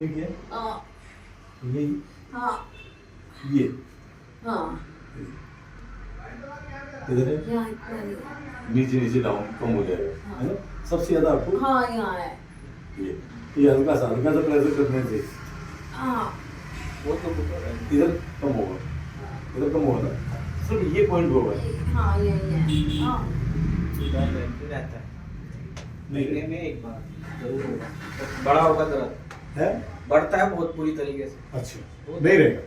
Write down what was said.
ठीक है। हाँ ये हाँ ये हाँ इधर है, यहाँ इतना नहीं है। नीचे नीचे डाउन कम हो जाएगा, है ना। सबसे ज्यादा आपको हाँ यहाँ है। ये हल्का सा प्रेशर करने से हाँ वो तो इधर कम होगा, इधर कम होगा ना, सिर्फ ये पॉइंट होगा। हाँ यही है। हाँ रहता है नहीं महीने में एक बार जरूर होगा। बड़ा होगा दर्द है। बढ़ता है बहुत पूरी तरीके से। अच्छा नहीं रहेगा।